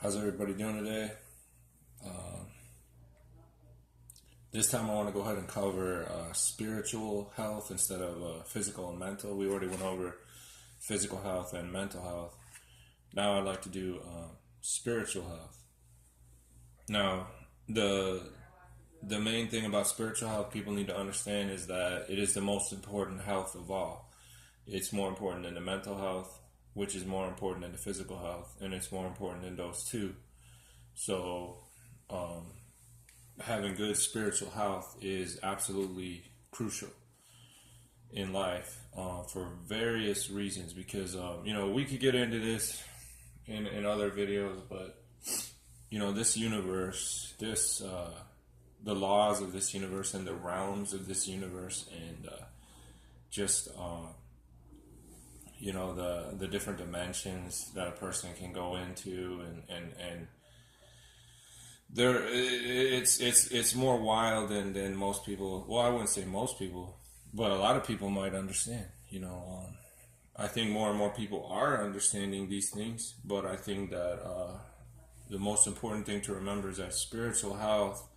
How's everybody doing today? This time I want to go ahead and cover spiritual health instead of physical and mental. We already went over physical health and mental health. Now I'd like to do spiritual health. Now, the main thing about spiritual health people need to understand is that it is the most important health of all. It's more important than the mental health, which is more important than the physical health, and it's more important than those two. So, having good spiritual health is absolutely crucial in life for various reasons. Because we could get into this in other videos, but this universe, the laws of this universe and the realms of this universe, and just the different dimensions that a person can go into, and it's more wild than most people. Well, I wouldn't say most people, but a lot of people might understand. I think more and more people are understanding these things, but I think that the most important thing to remember is that spiritual health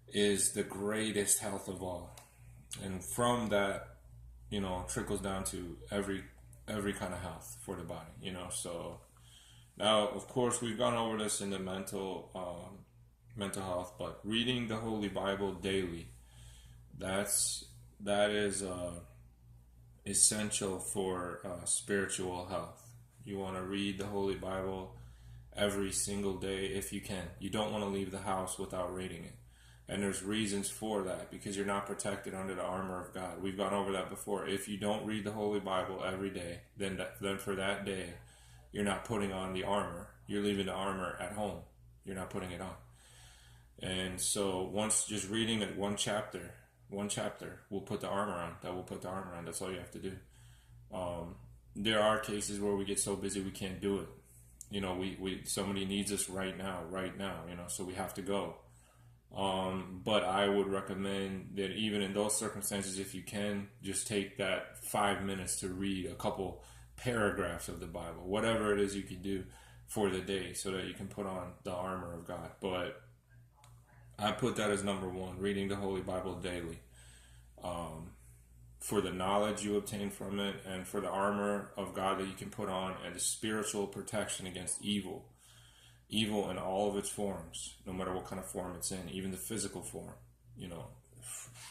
is the greatest health of all, and from that, trickles down to every kind of health for the body. So now, of course, we've gone over this in the mental health, but reading the Holy Bible daily, that is essential for spiritual health. You want to read the Holy Bible every single day if you can. You don't want to leave the house without reading it. And there's reasons for that, because you're not protected under the armor of God. We've gone over that before. If you don't read the Holy Bible every day, then for that day, you're not putting on the armor. You're leaving the armor at home. You're not putting it on. And so once just reading it one chapter will put the armor on. That will put the armor on. That's all you have to do. There are cases where we get so busy we can't do it. Somebody needs us right now, so we have to go. But I would recommend that even in those circumstances, if you can, just take that 5 minutes to read a couple paragraphs of the Bible, whatever it is you can do for the day, so that you can put on the armor of God. But I put that as number one, reading the Holy Bible daily, for the knowledge you obtain from it, and for the armor of God that you can put on, and the spiritual protection against evil in all of its forms, no matter what kind of form it's in, even the physical form,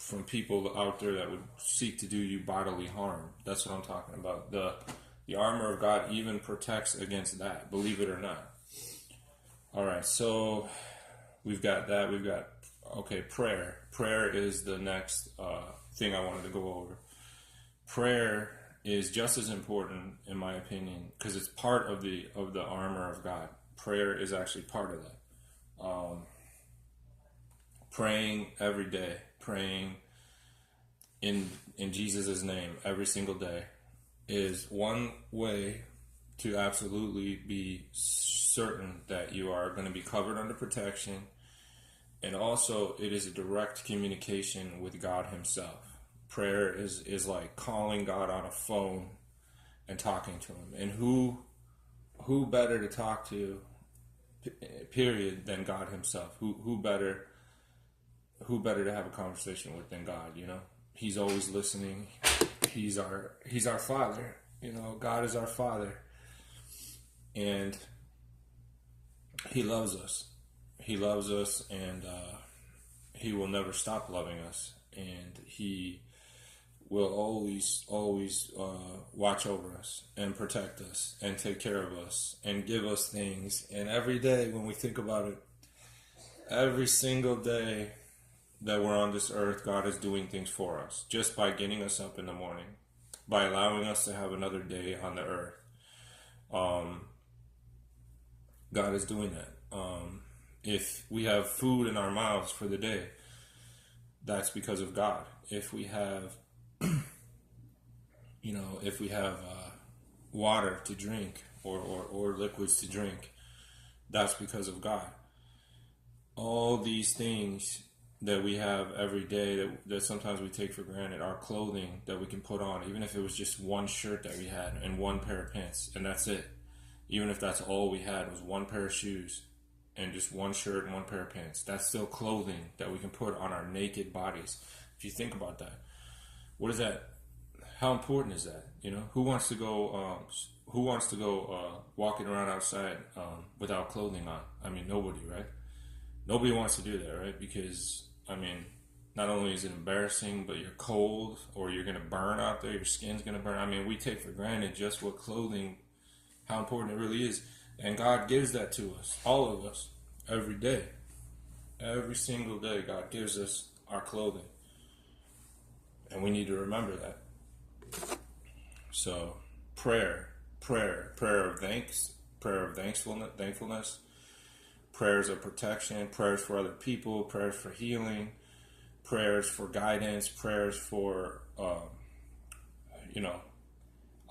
from people out there that would seek to do you bodily harm. That's what I'm talking about. The armor of God even protects against that, believe it or not. All right, so we've got that. We've got, prayer. Prayer is the next thing I wanted to go over. Prayer is just as important, in my opinion, because it's part of the armor of God. Prayer is actually part of that. Praying every day, praying in Jesus' name every single day, is one way to absolutely be certain that you are going to be covered under protection. And also, it is a direct communication with God Himself. Prayer is like calling God on a phone and talking to Him. And who better to talk to, period, than God Himself? Who better to have a conversation with than God? He's always listening. He's our Father. God is our Father, and He loves us. He loves us, and He will never stop loving us, and He will always watch over us and protect us and take care of us and give us things. And every day, when we think about it, every single day that we're on this earth, God is doing things for us, just by getting us up in the morning, by allowing us to have another day on the earth. God is doing that. If we have food in our mouths for the day, that's because of God. If we have water to drink or liquids to drink, that's because of God. All these things that we have every day that sometimes we take for granted, our clothing that we can put on, even if it was just one shirt that we had and one pair of pants, and that's it. even if that's all we had was one pair of shoes and just one shirt and one pair of pants, that's still clothing that we can put on our naked bodies. If you think about that, what is that? How important is that? You know, who wants to go? Walking around outside without clothing on? I mean, nobody, right? Nobody wants to do that, right? Because I mean, not only is it embarrassing, but you're cold or you're gonna burn out there. Your skin's gonna burn. I mean, we take for granted just what clothing, how important it really is, and God gives that to us, all of us, every day, every single day. God gives us our clothing, and we need to remember that. So, prayer of thanks, prayer of thankfulness, prayers of protection, prayers for other people, prayers for healing, prayers for guidance, prayers for,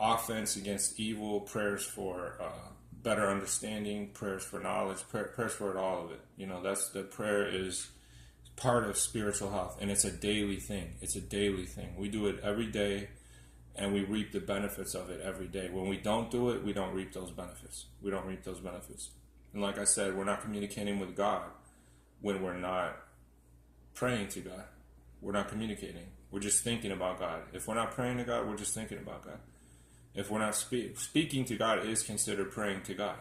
offense against evil, prayers for better understanding, prayers for knowledge, prayers for all of it. You know, the prayer is part of spiritual health, and it's a daily thing. It's a daily thing. We do it every day, and we reap the benefits of it every day. When we don't do it, we don't reap those benefits. We don't reap those benefits. And like I said, we're not communicating with God when we're not praying to God. We're not communicating. We're just thinking about God. If we're not praying to God, we're just thinking about God. If we're not speaking to God is considered praying to God.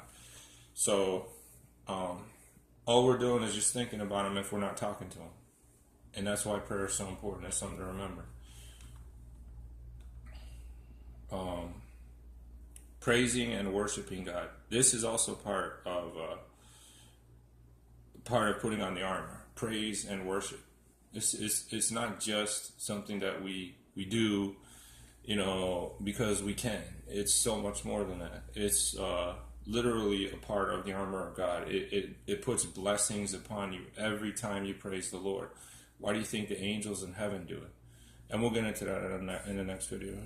So all we're doing is just thinking about Him if we're not talking to Him. And that's why prayer is so important. It's something to remember. Praising and worshiping God. This is also part of putting on the armor. Praise and worship. It's not just something that we do, because we can. It's so much more than that. It's literally a part of the armor of God. It puts blessings upon you every time you praise the Lord. Why do you think the angels in heaven do it? And we'll get into that in the next video.